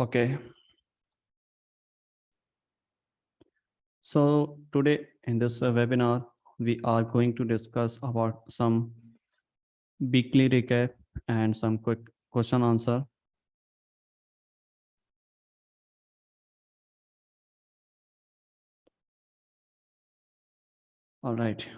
Okay, so today in this webinar, we are going to discuss about some weekly recap and some quick question answer. All right.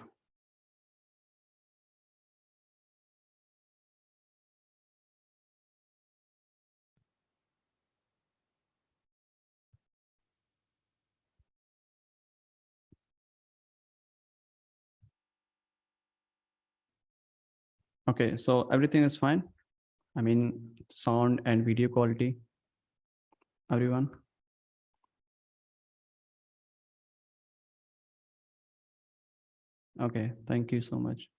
Okay, so everything is fine. I mean, sound and video quality, everyone. Okay, thank you so much.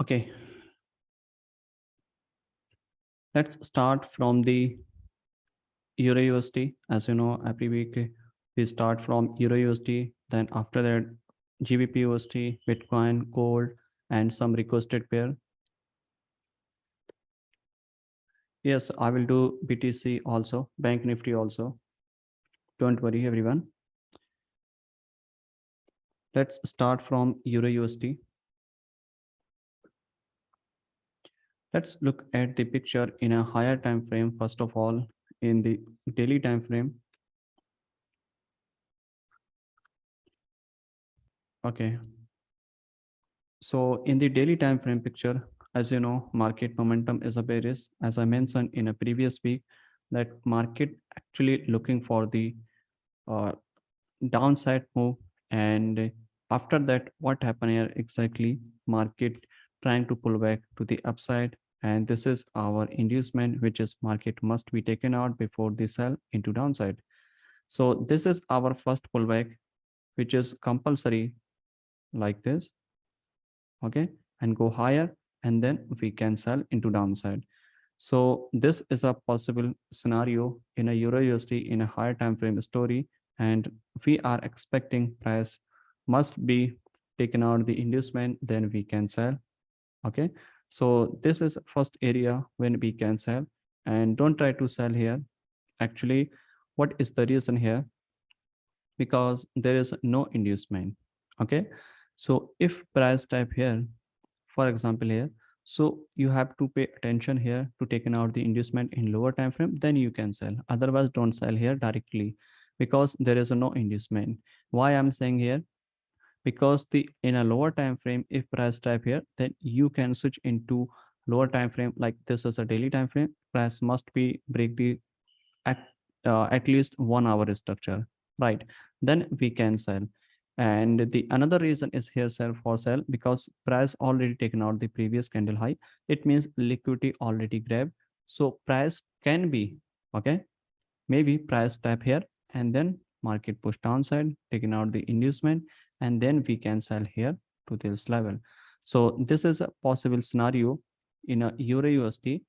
Okay, let's start from the Euro USD. As you know, every week we start from Euro USD. Then after that, GBP USD, Bitcoin, gold, and some requested pair. Yes, I will do BTC also, Bank Nifty also. Don't worry, everyone. Let's start from Euro USD. Let's look at the picture in a higher time frame. First of all, in the daily time frame. Okay. So in the daily time frame picture, as you know, market momentum is a bearish. As I mentioned in a previous week, that market actually looking for the uh, downside move, and after that what happened here exactly, market trying to pull back to the upside, and this is our inducement, which is market must be taken out before the sell into downside. So this is our first pullback, which is compulsory like this. Okay, and go higher, and then we can sell into downside. So this is a possible scenario in a Euro USD in a higher time frame story, and we are expecting price must be taken out the inducement, then we can sell. Okay, so this is first area when we can sell, and don't try to sell here. Actually, what is the reason here? Because there is no inducement. Okay, so if price type here, for example here, so you have to pay attention here to taken out the inducement in lower time frame, then you can sell. Otherwise don't sell here directly, because there is no inducement. Why I'm saying here? Because the in a lower time frame, if price type here, then you can switch into lower time frame. Like this is a daily time frame, price must be break the at, at least 1 hour structure, right? Then we can sell. And the another reason is here sell for sell, because price already taken out the previous candle high. It means liquidity already grabbed. So price can be, okay, maybe price tap here, and then market push downside, taking out the inducement, and then we can sell here to this level. So this is a possible scenario in a Euro USD.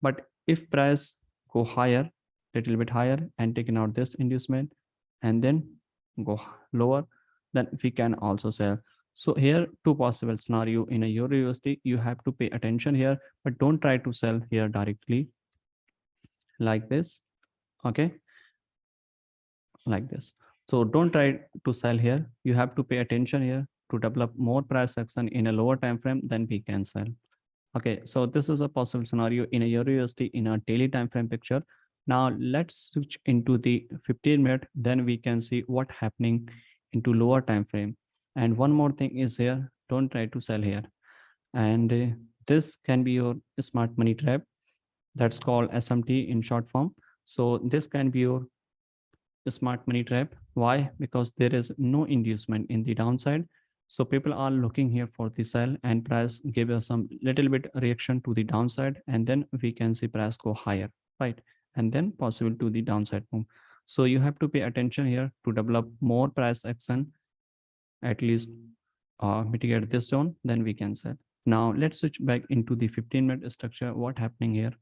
But if price go higher, little bit higher, and taking out this inducement, and then go lower, then we can also sell. So here two possible scenario in a Euro USD. You have to pay attention here, but don't try to sell here directly like this. Okay, like this. So don't try to sell here. You have to pay attention here to develop more price action in a lower time frame, then we can sell. Okay, so this is a possible scenario in a Euro USD in a daily time frame picture. Now let's switch into the 15-minute, then we can see what happening into lower time frame. And one more thing is here, don't try to sell here. And this can be your smart money trap. That's called SMT in short form. So this can be your smart money trap. Why? Because there is no inducement in the downside. So people are looking here for the sell, and price give us some little bit reaction to the downside, and then we can see price go higher, right? And then possible to the downside move. So you have to pay attention here to develop more price action, at least mitigate this zone, then we can sell. Now let's switch back into the 15-minute structure. What happening here?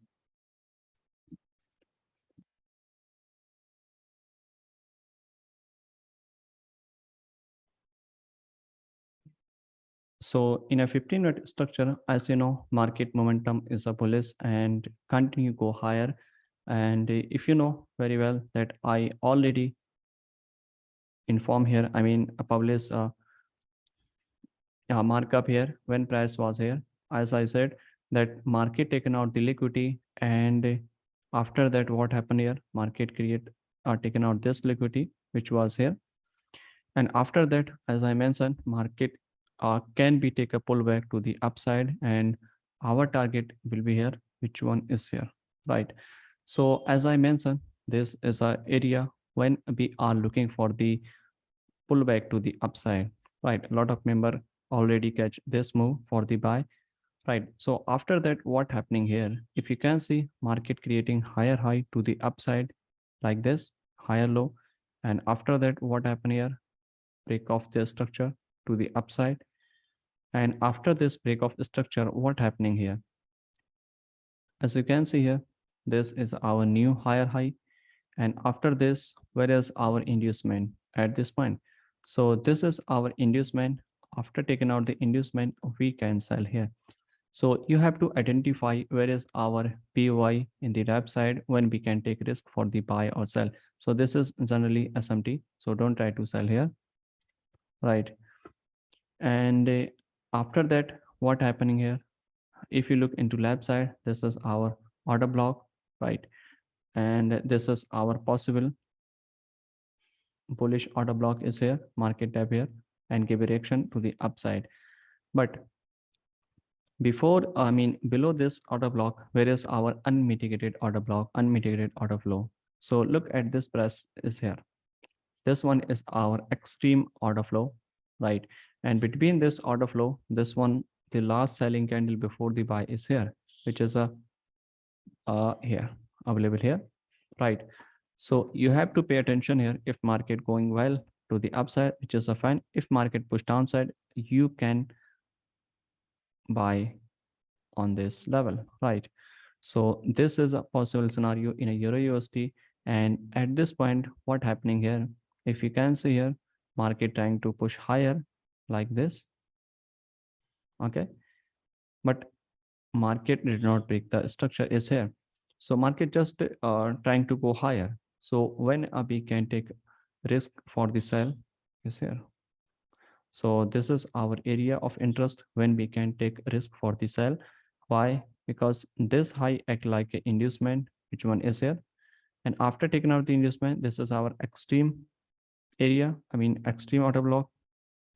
So in a 15-minute structure, as you know, market momentum is a bullish and continue go higher. And if you know very well that I already inform here, I mean, publish markup here when price was here. As I said, that market taken out the liquidity, and after that, what happened here? Market create taken out this liquidity which was here, and after that, as I mentioned, market can be take a pullback to the upside, and our target will be here. Which one is here, right? So as I mentioned, this is a area when we are looking for the pullback to the upside, right? A lot of member already catch this move for the buy, right? So after that, what happening here? If you can see market creating higher high to the upside like this, higher low, and after that, what happened here? Break of the structure to the upside, and after this break of the structure, what happening here? As you can see here, this is our new higher high, and after this, where is our inducement at this point? So this is our inducement. After taking out the inducement, we can sell here. So you have to identify where is our POI in the left side when we can take risk for the buy or sell. So this is generally SMT. So don't try to sell here, right? And after that, what happening here? If you look into left side, this is our order block, right? And this is our possible bullish order block is here, market tab here, and give a reaction to the upside. But before, I mean, below this order block, where is our unmitigated order block, unmitigated order flow? So look at this press is here. This one is our extreme order flow, right? And between this order flow, this one, the last selling candle before the buy is here, which is a here available here, right? So you have to pay attention here. If market going well to the upside, which is a fine. If market push downside, you can buy on this level, right? So this is a possible scenario in a Euro USD. And at this point, what happening here? If you can see here, market trying to push higher like this, okay? But market did not break the structure is here. So market just trying to go higher. So when we can take risk for the sell is here. So this is our area of interest when we can take risk for the sell. Why? Because this high act like an inducement, which one is here. And after taking out the inducement, this is our extreme area, I mean extreme order block,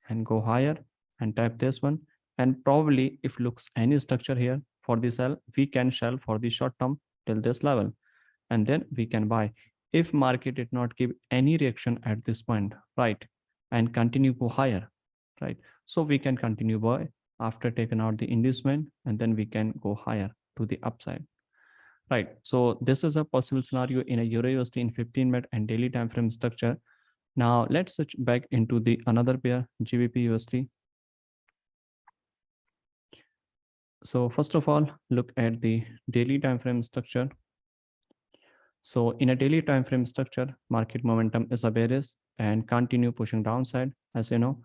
and go higher and tap this one. And probably if looks any structure here for the sell, we can sell for the short term till this level, and then we can buy if market did not give any reaction at this point, right? And continue go higher, right? So we can continue buy after taking out the inducement, and then we can go higher to the upside, right? So this is a possible scenario in a Euro USD in 15-minute and daily time frame structure. Now let's switch back into the another pair, GBP USD. So first of all, look at the daily time frame structure. So in a daily time frame structure, market momentum is a bearish and continue pushing downside, as you know.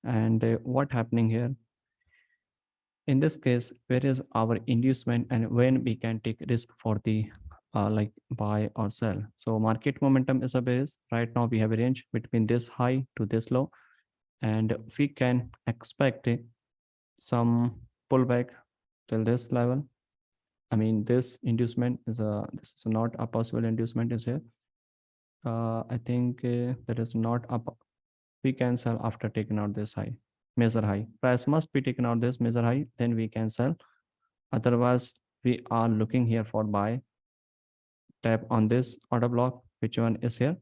And what happening here? In this case, where is our inducement and when we can take risk for the like buy or sell? So market momentum is a bearish. Right now we have a range between this high to this low, and we can expect some pullback till this level. I mean, this inducement is this is not a possible inducement is here. I think that is not up. We can sell after taking out this high, measure high. Price must be taken out this measure high, then we can sell. Otherwise, we are looking here for buy. Tap on this order block, which one is here,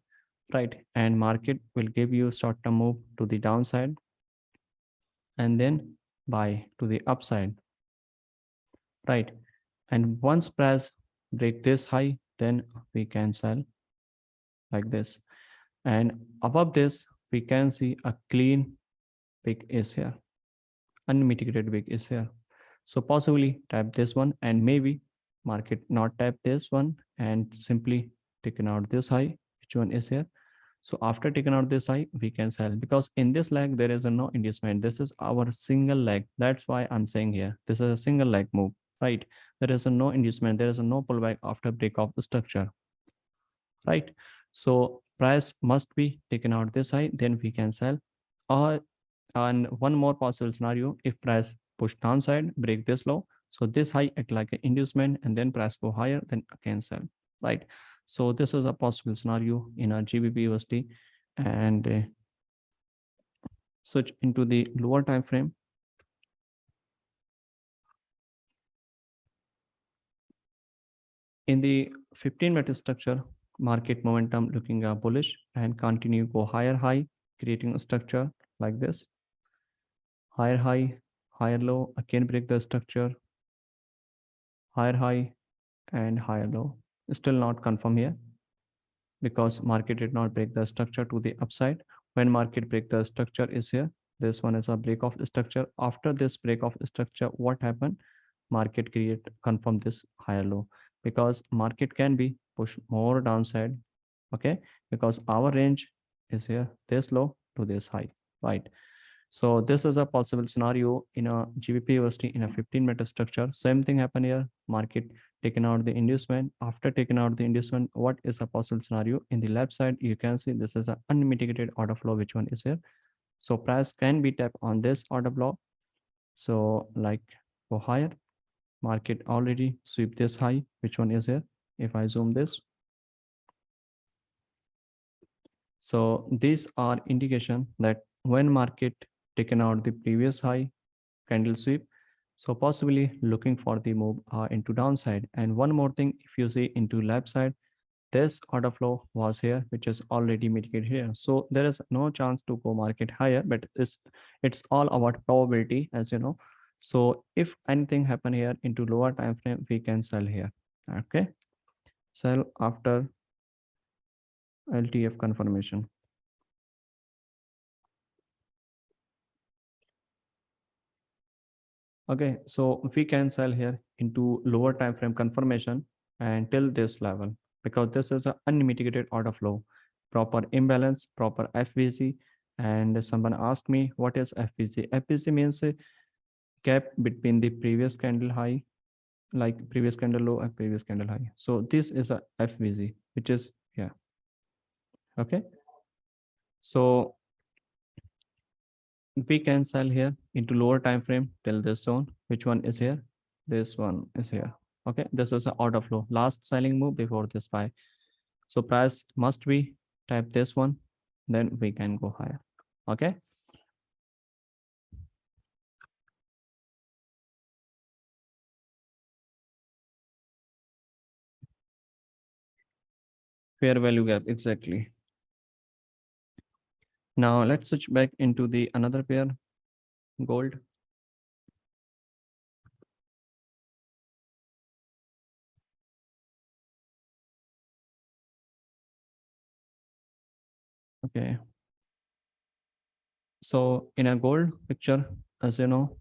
right? And market will give you short-term move to the downside, and then buy to the upside, right? And once price break this high, then we can sell like this. And above this, we can see a clean wick is here, unmitigated wick is here. So possibly tap this one, and maybe market not tap this one and simply taken out this high, which one is here. So after taking out this high, we can sell, because in this leg there is a no inducement. This is our single leg. That's why I'm saying here this is a single leg move, right? There is a no inducement. There is a no pullback after break of the structure, right? So price must be taken out this high, then we can sell. Or and one more possible scenario, if price push downside, break this low, so this high act like an inducement, and then price go higher, then again sell, right? So this is a possible scenario in our GBP USD. And switch into the lower time frame. In the 15-minute structure, market momentum looking bullish and continue go higher high, creating a structure like this: higher high, higher low, again break the structure, higher high and higher low. Still not confirm here, because market did not break the structure to the upside. When market break the structure is here, this one is a break of structure. After this break of structure, what happened? Market create confirm this higher low, because market can be pushed more downside. Okay, because our range is here, this low to this high, right? So this is a possible scenario in a GBP USD in a 15-minute structure. Same thing happen here. Market taken out the inducement. After taking out the inducement, what is a possible scenario? In the left side, you can see this is an unmitigated order flow. Which one is here? So price can be tapped on this order block. So like go higher. Market already sweep this high. Which one is here? If I zoom this, so these are indication that when market taken out the previous high candle sweep, so possibly looking for the move into downside. And one more thing, if you see into left side, this order flow was here, which is already mitigated here. So there is no chance to go market higher, but it's all about probability, as you know. So if anything happen here into lower time frame, we can sell here. Okay, sell after LTF confirmation. Okay, so we can sell here into lower time frame confirmation until this level, because this is an unmitigated order flow, proper imbalance, proper FVC. And someone asked me what is FVC? FVC means a gap between the previous candle high, like previous candle low and previous candle high. So this is a FVC, which is, yeah. Okay, so we can sell here into lower time frame till this zone. Which one is here? This one is here. Okay, this is an order flow, last selling move before this buy. So price must be type this one, then we can go higher. Okay, fair value gap, exactly. Now let's switch back into the another pair, gold. Okay, so in a gold picture, as you know,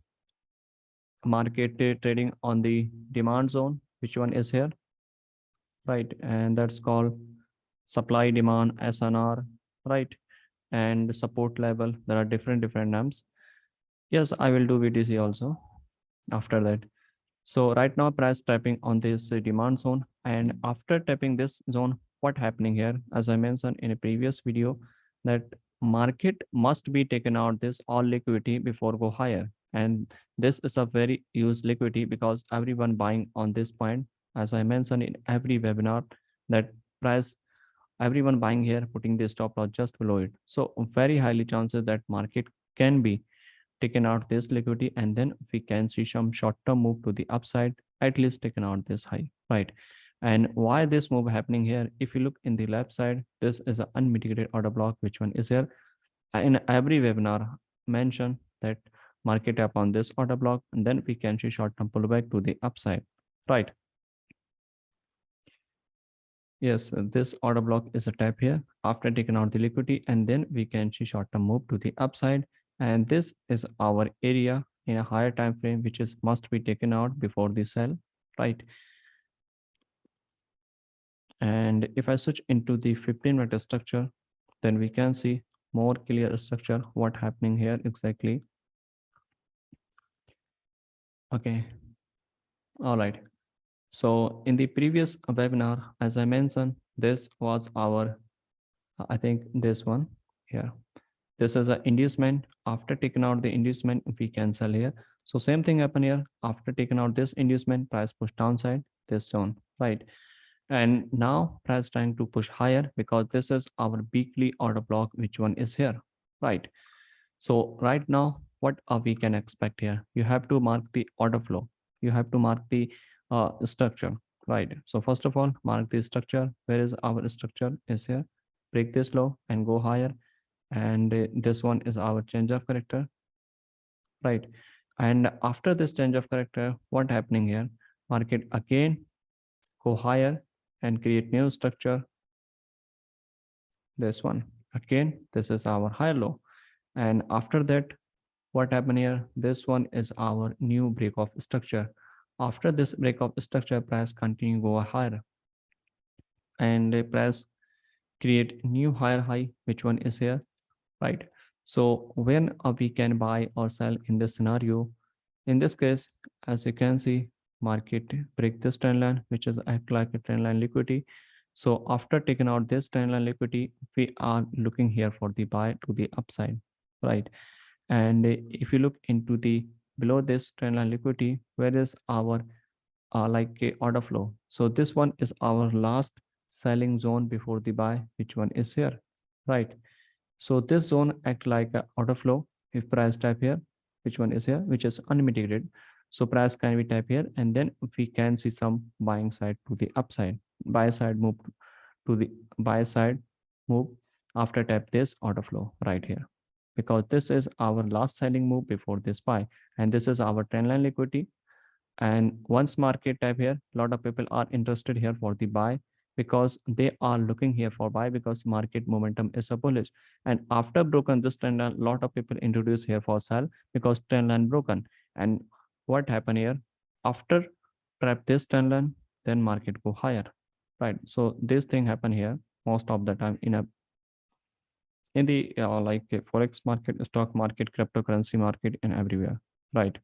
market trading on the demand zone. Which one is here? Right, and that's called supply demand SNR, right? And support level, there are different names. Yes, I will do VTC also after that. So right now price tapping on this demand zone, and after tapping this zone, what happening here? As I mentioned in a previous video, that market must be taken out this all liquidity before go higher. And this is a very used liquidity, because everyone buying on this point, as I mentioned in every webinar, that price, everyone buying here, putting the stop loss just below it. So very highly chances that market can be taken out this liquidity, and then we can see some short-term move to the upside, at least taken out this high, right? And why this move happening here? If you look in the left side, this is an unmitigated order block. Which one is here? In every webinar mention that market tap on this order block, and then we can see short-term pullback to the upside, right? Yes, this order block is a tap here after taking out the liquidity, and then we can see short-term move to the upside. And this is our area in a higher time frame, which is must be taken out before the sell, right? And if I switch into the 15-minute structure, then we can see more clear structure what happening here exactly. Okay, all right. So in the previous webinar, as I mentioned, this was our, I think this one here. This is an inducement. After taking out the inducement, we can sell here. So same thing happen here. After taking out this inducement, price push downside this zone, right? And now price trying to push higher because this is our weekly order block, which one is here, right? So right now, what we can expect here? You have to mark the order flow. You have to mark the structure, right? So first of all, mark the structure. Where is our structure? Is here. Break this low and go higher. And this one is our change of character, right? And after this change of character, what happening here? Market again go higher and create new structure. This one again. This is our higher low. And after that, what happened here? This one is our new break of structure. After this break of structure, price continue go higher and price create new higher high, which one is here, right? So when we can buy or sell in this scenario, in this case, as you can see, market break this trend line, which is act like a trend line liquidity. So after taking out this trend line liquidity, we are looking here for the buy to the upside, right? And if you look into the below this trend line liquidity, where is our like a order flow? So this one is our last selling zone before the buy, which one is here, right? So this zone act like a order flow. If price type here, which one is here, which is unmitigated. So price can be type here, and then we can see some buying side to the upside, buy side move to the buy side move after tap this order flow right here, because this is our last selling move before this buy, and this is our trend line liquidity. And once market type here, a lot of people are interested here for the buy because they are looking here for buy because market momentum is a bullish. And after broken this trend line, a lot of people introduce here for sell because trend line broken. And what happened here? After trap this trend line, then market go higher, right? So this thing happen here most of the time in the like forex market, stock market, cryptocurrency market, and everywhere, right?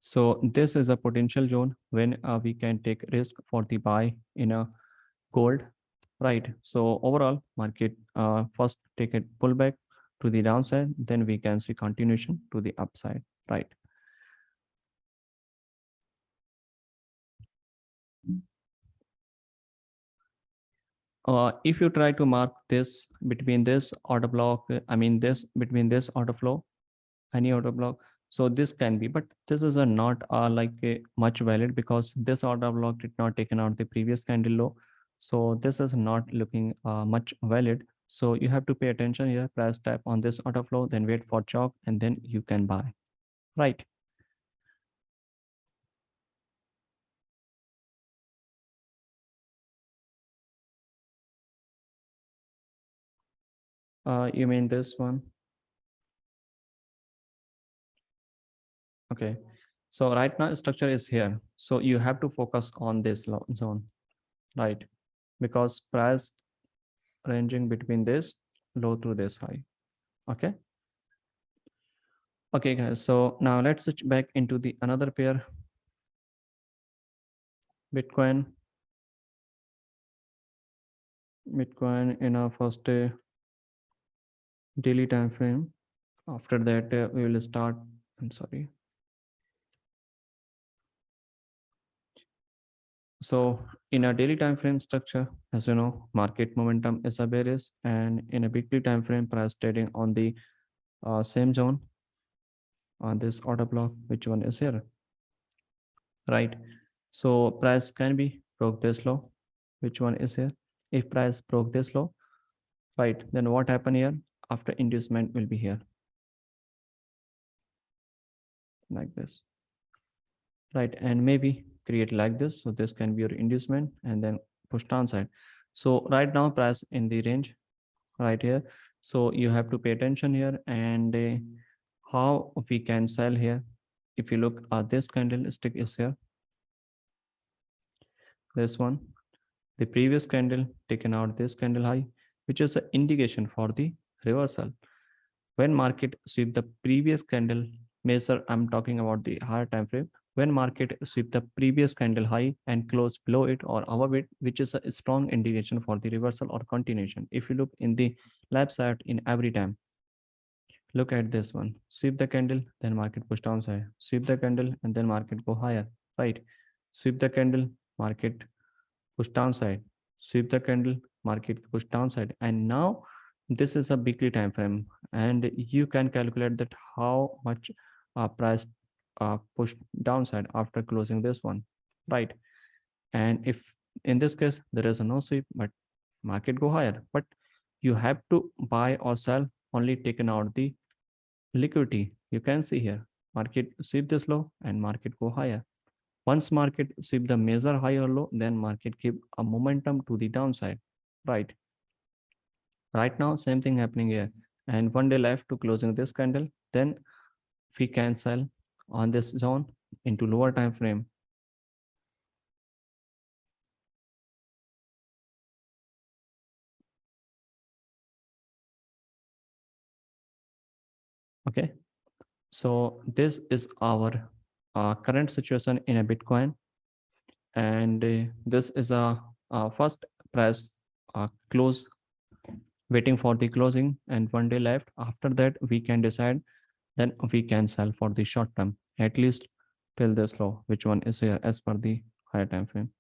So this is a potential zone when we can take risk for the buy in a gold, right? So overall market first take a pullback to the downside, then we can see continuation to the upside, right? If you try to mark this between this order block, I mean this between this order flow, any order block, so this can be, but this is a not like a much valid because this order block did not taken out the previous candle low, so this is not looking much valid. So you have to pay attention here, press tap on this order flow, then wait for chalk, and then you can buy, right? You mean this one? Okay, so right now structure is here, so you have to focus on this zone, right? Because price ranging between this low to this high. Okay. Okay, guys. So now let's switch back into the another pair, Bitcoin. Bitcoin in our first daily time frame. After that, we will start. I'm sorry. So in a daily time frame structure, as you know, market momentum is a bearish, and in a weekly time frame, price trading on the same zone on this order block, which one is here, right? So price can be broke this low, which one is here. If price broke this low, right, then what happen here? After inducement will be here like this, right? And maybe create like this. So this can be your inducement and then push downside. So right now price in the range right here. So you have to pay attention here, and how we can sell here. If you look at this candlestick is here, this one, the previous candle taken out this candle high, which is an indication for the reversal. When market sweep the previous candle measure, I'm talking about the higher time frame. When market sweep the previous candle high and close below it or above it, which is a strong indication for the reversal or continuation. If you look in the left side in every time, look at this one. Sweep the candle, then market push downside. Sweep the candle and then market go higher, right? Sweep the candle, market push downside. Sweep the candle, market push downside. And now this is a weekly time frame, and you can calculate that how much price push downside after closing this one, right? And if in this case there is a no sweep, but market go higher, but you have to buy or sell only taken out the liquidity. You can see here market sweep this low and market go higher. Once market sweep the major high or low, then market give a momentum to the downside, right? Right now, same thing happening here. And one day left to closing this candle, then we can sell on this zone into lower time frame. Okay, so this is our current situation in a Bitcoin, and this is a first price close, waiting for the closing, and one day left. After that, we can decide, then we can sell for the short term, at least till this low, which one is here as per the higher time frame.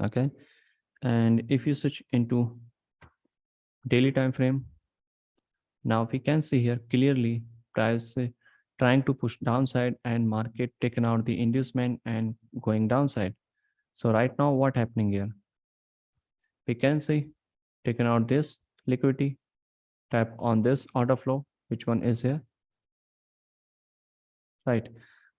Okay, and if you switch into daily time frame, now we can see here clearly price trying to push downside and market taken out the inducement and going downside. So right now what happening here, we can see taken out this liquidity, tap on this order flow, which one is here, right?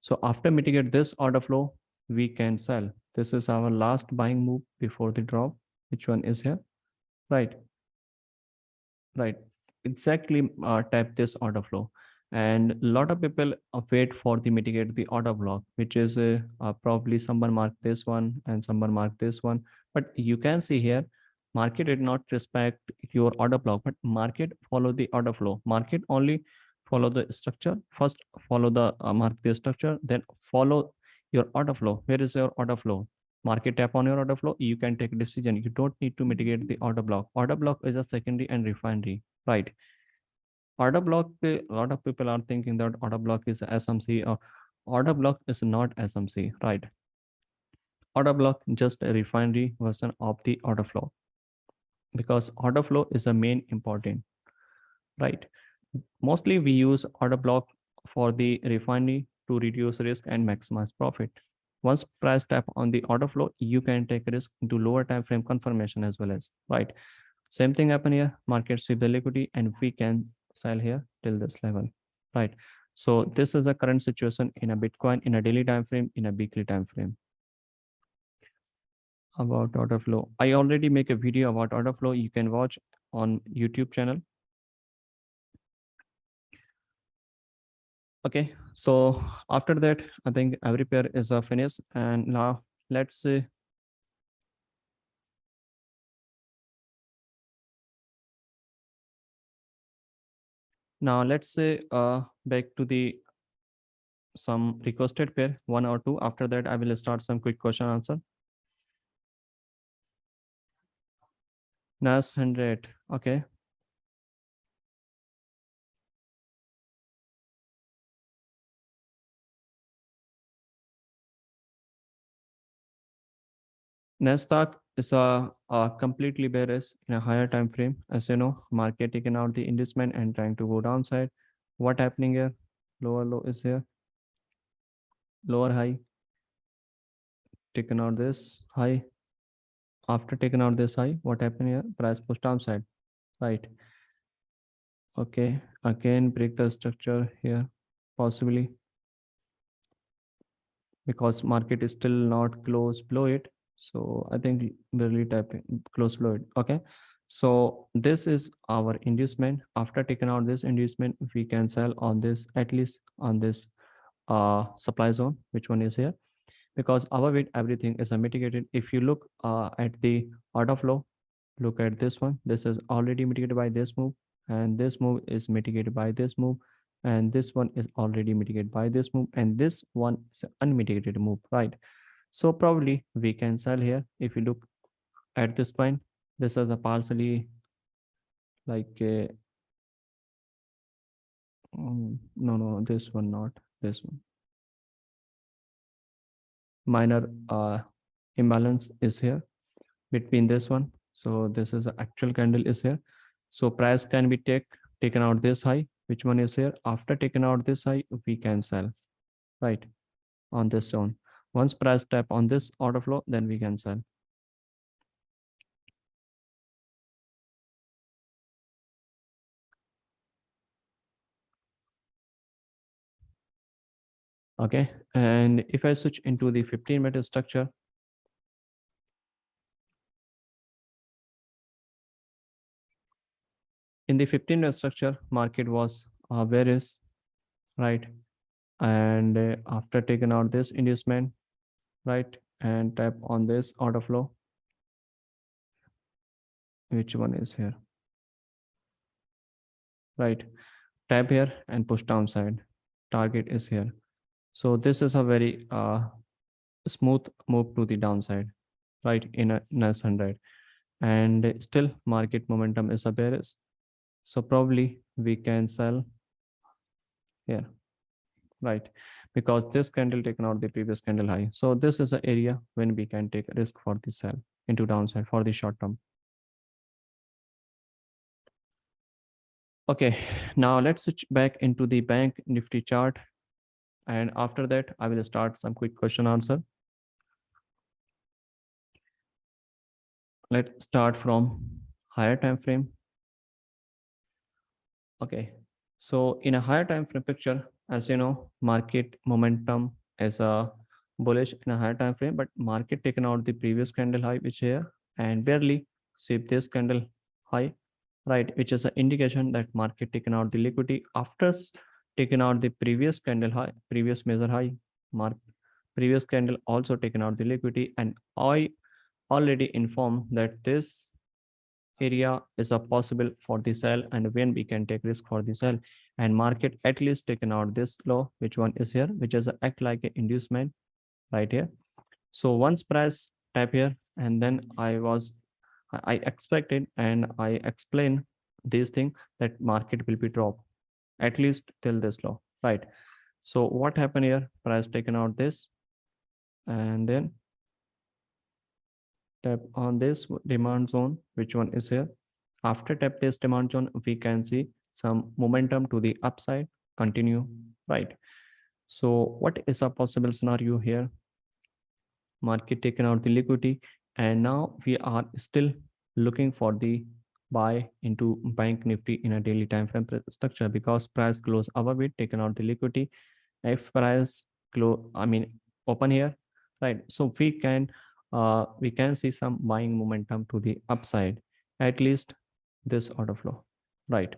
So after mitigate this order flow, we can sell. This is our last buying move before the drop, which one is here, right? Right, exactly. Tap this order flow, and a lot of people wait for the mitigate the order block, which is probably someone mark this one and someone mark this one. But you can see here market did not respect your order block, but market follow the order flow. Market only follow the structure first, follow the mark the structure, then follow your order flow. Where is your order flow? Market tap on your order flow, you can take a decision. You don't need to mitigate the order block. Order block is a secondary and refinery, right? Order block, a lot of people are thinking that order block is SMC, or order block is not SMC, right? Order block just a refinery version of the order flow, because order flow is a main important, right? Mostly we use order block for the refinery to reduce risk and maximize profit. Once price tap on the order flow, you can take risk into lower time frame confirmation as well as, right? Same thing happen here. Market sweep the liquidity and we can sell here till this level, right? So this is a current situation in a Bitcoin in a daily time frame, in a weekly time frame. About order flow, I already make a video about order flow. You can watch on YouTube channel. Okay, so after that, I think every pair is finished. And now let's say, back to the some requested pair, one or two. After that, I will start some quick question answer. NAS 100. Okay. Nasdaq is a completely bearish in a higher time frame. As you know, market taking out the inducement and trying to go downside. What happening here? Lower low is here. Lower high. Taken out this high. After taking out this high, what happened here? Price push downside. Right. Okay. Again, break the structure here. Possibly because market is still not close below it. So I think barely tapping close below it. Okay. So this is our inducement. After taking out this inducement, we can sell on this, at least on this supply zone, which one is here, because our weight everything is mitigated. If you look at the order flow, Look at this one. This is already mitigated by this move, and this move is mitigated by this move, and this one is already mitigated by this move, and this one is an unmitigated move, right? So probably we can sell here. If you look at this point, this is a partially like a, no, this one, not this one. Minor imbalance is here between this one. So this is the actual candle is here. So price can be taken out this high, which one is here. After taking out this high, we can sell, right, on this zone. Once price tap on this order flow, then we can sell. Okay, and if I switch into the 15-minute structure, in the 15-minute structure, market was bearish, right? And after taking out this inducement, right, and tap on this order flow, which one is here, right? Tap here and push downside. Target is here. So this is a very smooth move to the downside, right, in a nice 100. And still market momentum is a bearish. So probably we can sell here, right? Because this candle taken out the previous candle high. So this is an area when we can take a risk for the sell into downside for the short term. Okay, now let's switch back into the bank nifty chart. And after that, I will start some quick question answer. Let's start from higher time frame. Okay, so in a higher time frame picture, as you know, market momentum is a bullish in a higher time frame, but market taken out the previous candle high, which here, and barely sweep this candle high, right, which is an indication that market taken out the liquidity after taking out the previous candle high, previous major high. Mark previous candle also taken out the liquidity, and I already informed that this area is a possible for the sell, and when we can take risk for the sell, and market at least taken out this low, which one is here, which is a act like an inducement right here. So once price tap here, and then I expected and I explained this thing that market will be drop at least till this low, right? So what happened here, price taken out this, and then tap on this demand zone, which one is here. After tap this demand zone, we can see some momentum to the upside continue, right? So what is a possible scenario here? Market taken out the liquidity, and now we are still looking for the buy into bank nifty in a daily time frame structure, because price close above it, taken out the liquidity. If price close, I mean open here, right, so we can see some buying momentum to the upside, at least this order flow, right?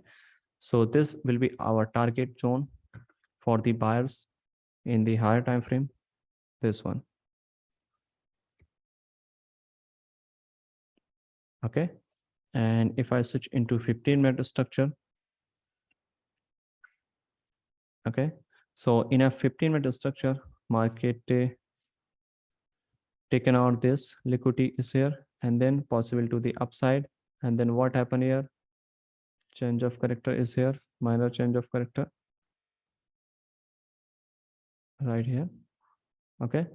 So this will be our target zone for the buyers in the higher time frame, this one. Okay, and if I switch into 15-minute structure, okay, so in a 15-minute structure, market taken out this liquidity is here, and then possible to the upside, and then what happened here, change of character is here, minor change of character right here. Okay,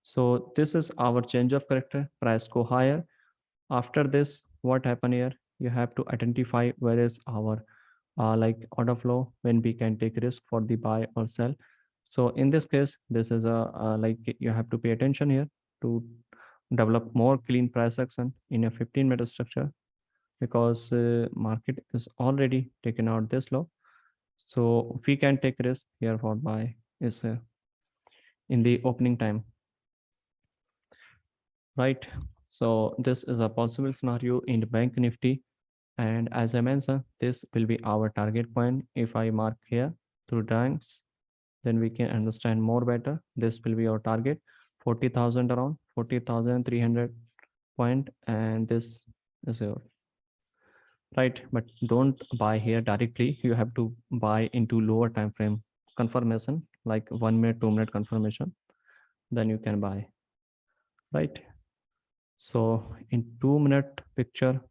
so this is our change of character, price go higher. After this, what happened here, you have to identify where is our like order flow when we can take risk for the buy or sell. So in this case, this is a like you have to pay attention here to develop more clean price action in a 15-minute structure, because market is already taken out this low. So we can take risk here for buy is in the opening time, right? So this is a possible scenario in the bank nifty. And as I mentioned, this will be our target point. If I mark here through ranks, then we can understand more better. This will be our target, 40,000, around 40,300 point, and this is here, right? But don't buy here directly. You have to buy into lower time frame confirmation, like 1 minute, 2 minute confirmation. Then you can buy, right? So in 2 minute picture,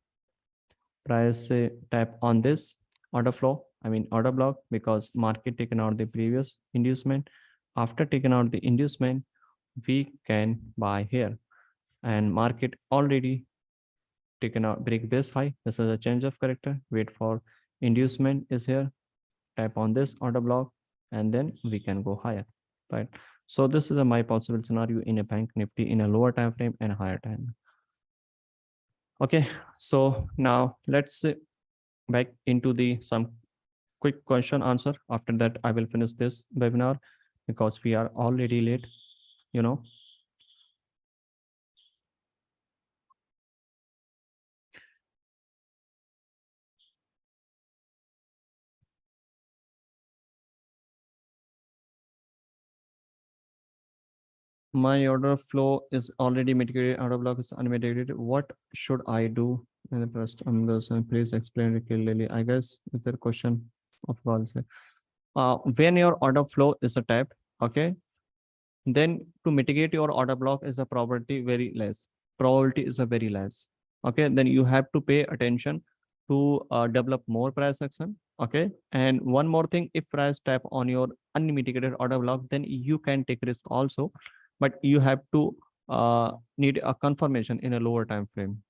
price tap on this order flow, I mean order block, because market taken out the previous inducement. After taking out the inducement, we can buy here, and market already taken out break this high. This is a change of character. Wait for inducement is here. Tap on this order block, and then we can go higher, right? So this is a my possible scenario in a bank nifty in a lower time frame and higher time. Okay, so now let's back into the some quick question answer. After that, I will finish this webinar because we are already late, you know. My order flow is already mitigated. Order block is unmitigated. What should I do? And the first, please explain it clearly. I guess it's a question of all. When your order flow is a tab, okay, then to mitigate your order block is a probability very less. Probability is a very less. Okay, then you have to pay attention to develop more price action. Okay, and one more thing, if price tap on your unmitigated order block, then you can take risk also, but you have to need a confirmation in a lower time frame.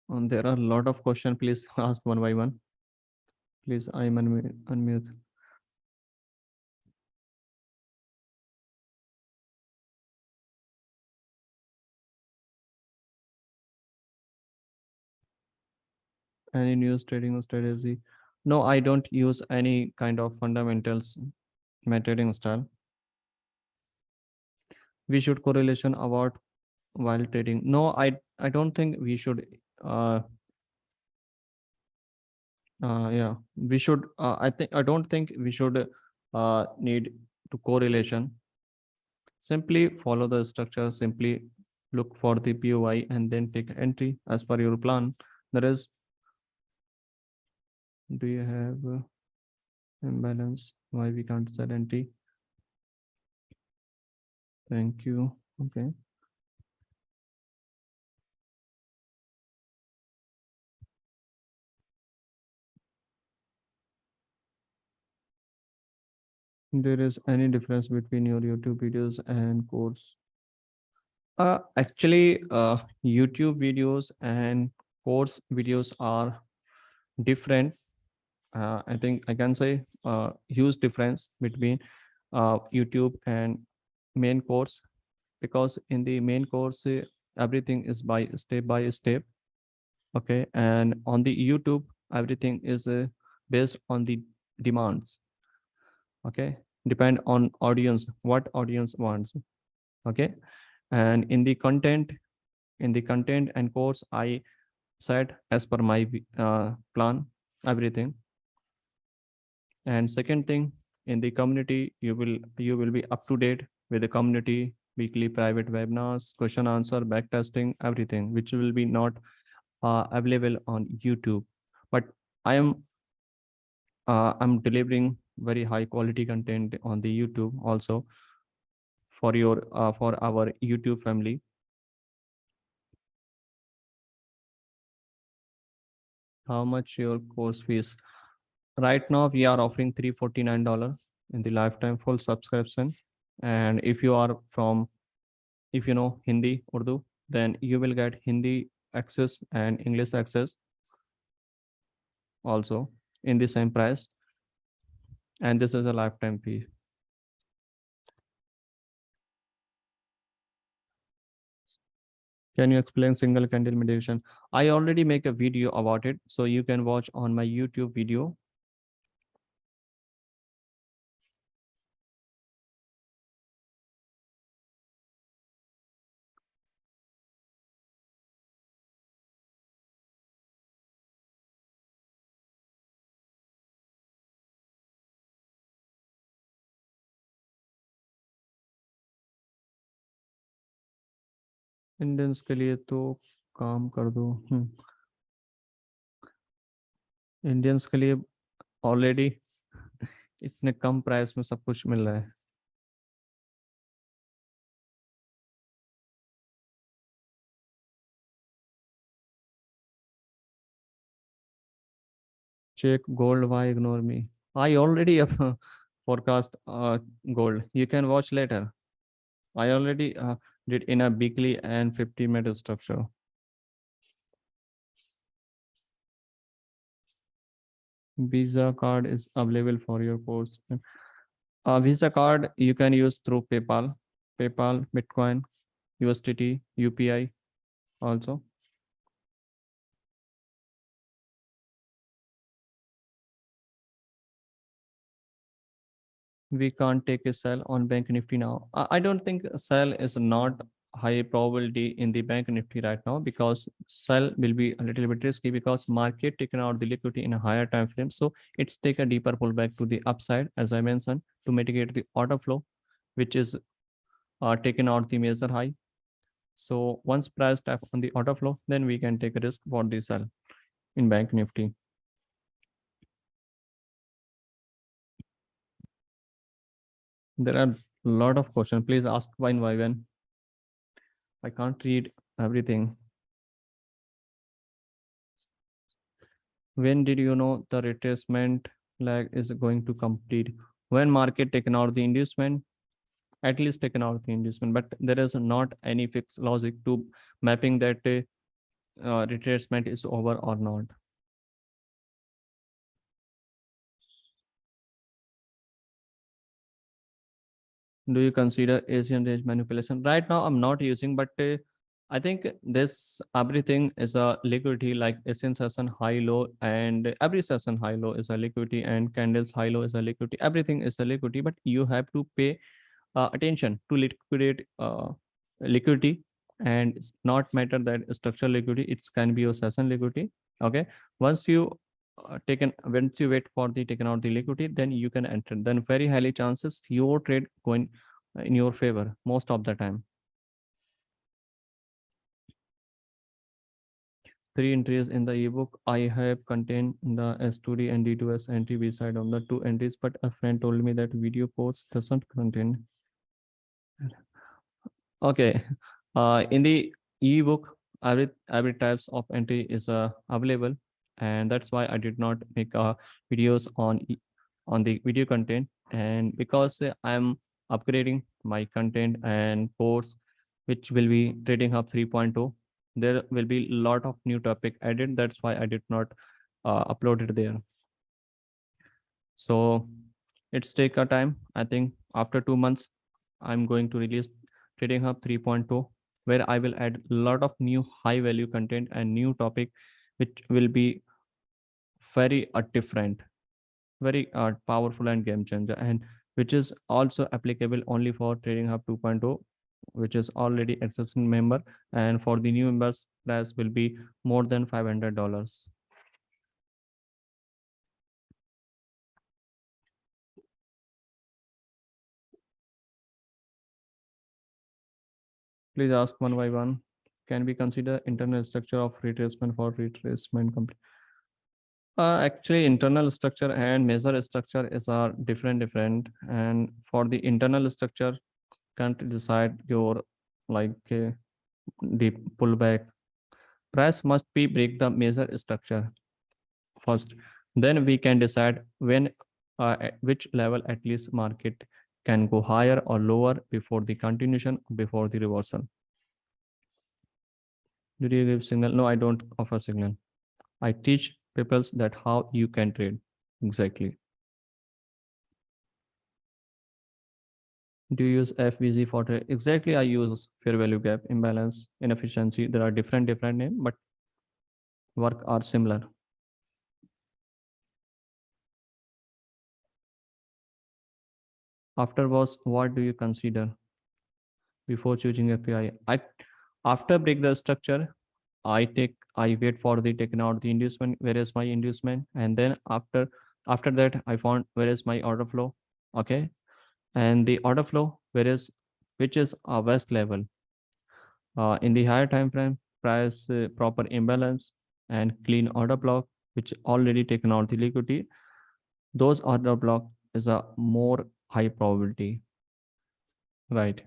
And there are a lot of questions. Please ask one by one. Please, I'm unmute. Any news trading strategy? No, I don't use any kind of fundamentals my trading style. We should correlation about while trading. No, I don't think we should. Uh, yeah, we should. I don't think we should need to correlation. Simply follow the structure. Simply look for the POI and then take entry as per your plan. There is. Do you have imbalance? Why we can't sell entry? Thank you. Okay. There is any difference between your YouTube videos and course? Actually, YouTube videos and course videos are different. I think I can say huge difference between YouTube and main course, because in the main course everything is by step. Okay, and on the YouTube everything is based on the demands. Okay, depend on audience, what audience wants. Okay, and in the content and course I set as per my plan everything. And second thing, in the community you will be up to date with the community, weekly private webinars, question answer, back testing, everything which will be not available on YouTube. But i am I'm delivering very high quality content on the YouTube also for our YouTube family. How much your course fees? Right now we are offering $349 in the lifetime full subscription. And if you are from, if you know Hindi, Urdu, then you will get Hindi access and English access also in the same price. And this is a lifetime fee. Can you explain single candle meditation? I already make a video about it, so you can watch on my YouTube video. Indians के लिए तो काम कर दो। Indians के लिए already इतने कम price में सब कुछ मिल रहा है। Check gold, why ignore me? I already forecast gold. You can watch later. I already did in a weekly and 50-minute structure. Visa card is available for your course. Visa card you can use through PayPal, Bitcoin, USDT, UPI also. We can't take a sell on Bank Nifty now. I don't think sell is not high probability in the Bank Nifty right now, because sell will be a little bit risky because market taken out the liquidity in a higher time frame. So it's take a deeper pullback to the upside, as I mentioned, to mitigate the order flow, which is taken out the major high. So once price tap on the order flow, then we can take a risk for the sell in Bank Nifty. There are a lot of questions. Please ask one by one. I can't read everything. When did you know the retracement lag is going to complete? When market taken out the inducement, at least taken out the inducement, but there is not any fixed logic to mapping that retracement is over or not. Do you consider Asian range manipulation? Right now, I'm not using, but I think this everything is a liquidity, like Asian session high low, and every session high low is a liquidity, and candles high low is a liquidity. Everything is a liquidity, but you have to pay attention to liquidate liquidity, and it's not matter that structural liquidity, it can be your session liquidity. Okay, once you once you wait for the taken out the liquidity, then you can enter, then very highly chances your trade going in your favor most of the time. Three entries in the ebook I have contained the S2D and D2S entry beside on the two entries, but a friend told me that video course doesn't contain. Okay. In the ebook, every types of entry is available, and that's why I did not make videos on the video content. And because I'm upgrading my content and course, which will be Trading Hub 3.0, there will be a lot of new topic added. That's why I did not upload it there. So it's take a time. I think after 2 months, I'm going to release Trading Hub 3.0, where I will add a lot of new high value content and new topic, which will be very different, very powerful and game changer, and which is also applicable only for Trading Hub 2.0, which is already existing member. And for the new members, price will be more than $500. Please ask one by one. Can we consider internal structure of retracement for retracement complete? Actually, internal structure and measure structure is different. And for the internal structure, can't decide your like deep pullback. Price must be break the measure structure first. Then we can decide when at which level at least market can go higher or lower before the continuation, before the reversal. Did you give signal? No, I don't offer signal. I teach people that how you can trade. Exactly. Do you use FVG for trade? Exactly. I use fair value gap, imbalance, inefficiency. There are different names, but work are similar. After was, what do you consider before choosing FPI? After break the structure, I wait for the taken out the inducement, where is my inducement, and then after that I found where is my order flow. Okay, and the order flow, where is which is a west level. In the higher time frame, price proper imbalance and clean order block, which already taken out the liquidity, those order block is a more high probability, right?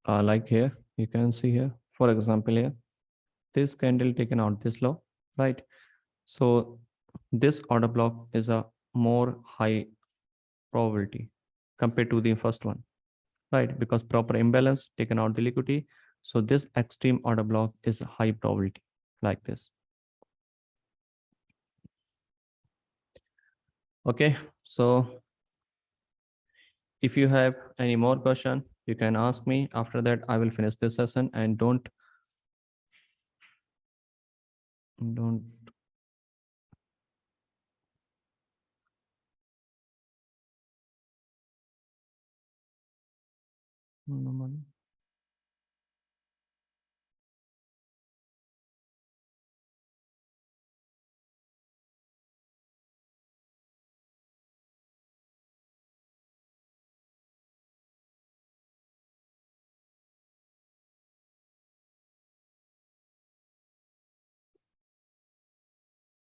Like here, you can see here, for example, here, this candle taken out this low, right? So this order block is a more high probability compared to the first one, right? Because proper imbalance taken out the liquidity. So this extreme order block is a high probability like this. Okay, so if you have any more question, you can ask me. After that, I will finish this session, and don't no,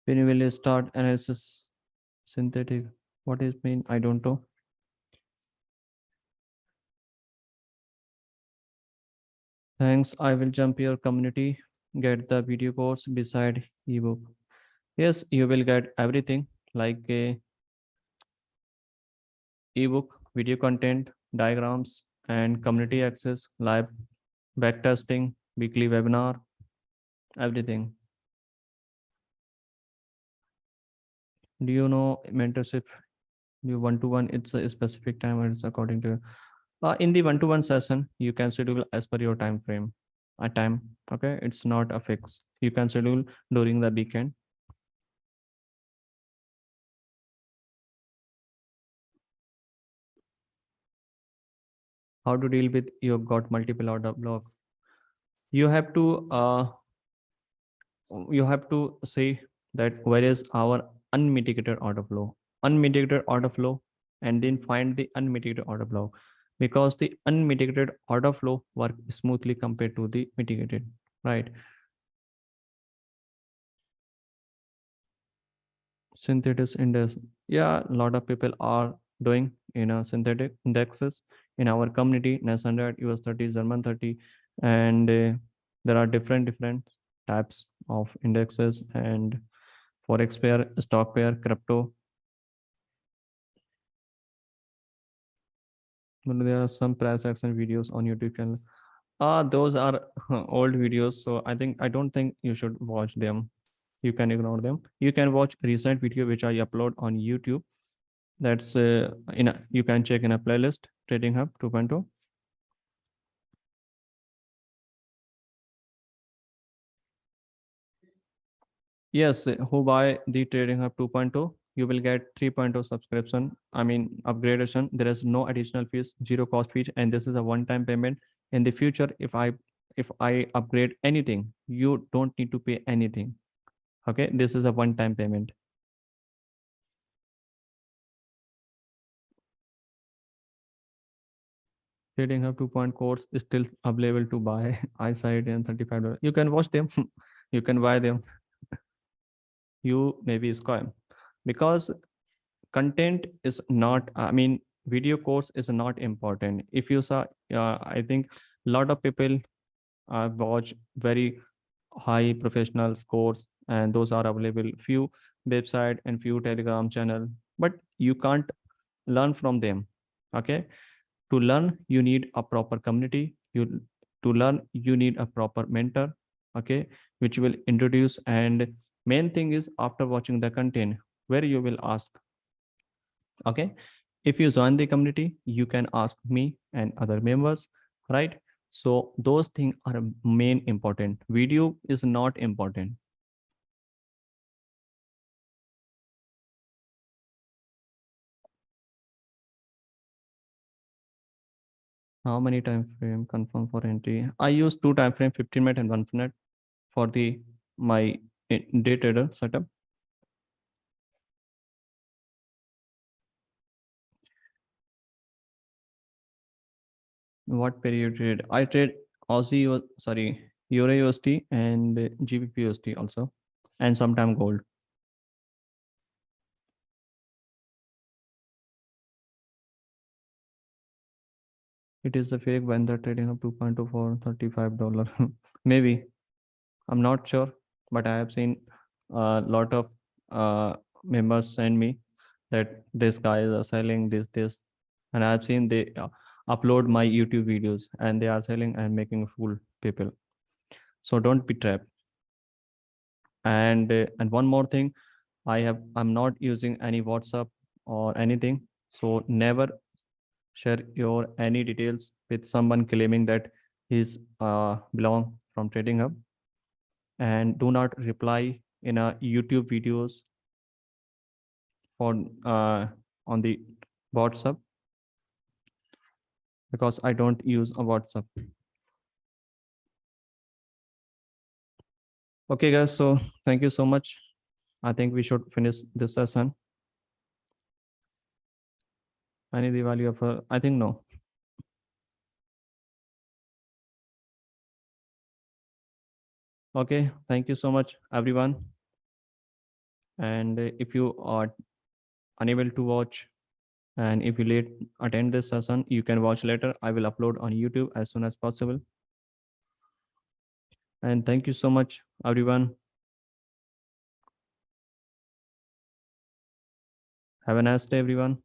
when you will start analysis synthetic. What is mean? I don't know. Thanks. I will jump your community. Get the video course beside ebook. Yes, you will get everything like a ebook, video content, diagrams, and community access, live backtesting, weekly webinar, everything. Do you know mentorship? You one to one, it's a specific time and it's according to in the one to one session, you can schedule as per your time frame. A time, okay? It's not a fix. You can schedule during the weekend. How to deal with you got multiple order block? You have to say that where is our unmitigated order flow, and then find the unmitigated order flow, because the unmitigated order flow work smoothly compared to the mitigated, right? Synthetic index, yeah, a lot of people are doing synthetic indexes in our community. NAS 100, US 30, German 30, and there are different types of indexes and forex pair, stock pair, crypto. But there are some price action videos on YouTube channel. Those are old videos, so I don't think you should watch them. You can ignore them. You can watch recent video which I upload on YouTube. That's you can check in a playlist, Trading Hub 2.0. Yes, who buy the Trading Hub 2.0, you will get 3.0 subscription. I mean, upgradation. There is no additional fees, zero cost fees, and this is a one-time payment. In the future, if I upgrade anything, you don't need to pay anything. Okay, this is a one-time payment. Trading Hub 2.0 course is still available to buy. I said in $35. You can watch them. You can buy them. You maybe scam because content is not, I mean, video course is not important. If you saw, I think a lot of people watch very high professional course, and those are available few website and few telegram channel, but you can't learn from them. Okay, to learn you need a proper community. To learn you need a proper mentor, okay, which will introduce. And main thing is, after watching the content, where you will ask, okay, if you join the community you can ask me and other members, right? So those things are main important. Video is not important. How many time frame confirm for entry? I use two time frame, 15 minute and 1 minute, for the my day trader setup. What period you trade? I trade sorry, Euro USD and GBP USD also, and sometime gold. It is a fake when they're trading up 2.2 for $35. Maybe, I'm not sure, but I have seen a lot of members send me that this guys are selling this, and I have seen they upload my YouTube videos and they are selling and making fool people. So don't be trapped. And one more thing, I'm not using any WhatsApp or anything. So never share your any details with someone claiming that he's belong from Trading Hub, and do not reply in a YouTube videos for on the WhatsApp, because I don't use a WhatsApp. Okay, guys. So thank you so much. I think we should finish this session. Any Diwali offer? I think no. Okay. Thank you so much, everyone. And if you are unable to watch, and if you late attend this session, you can watch later. I will upload on YouTube as soon as possible. And thank you so much, everyone. Have a nice day, everyone.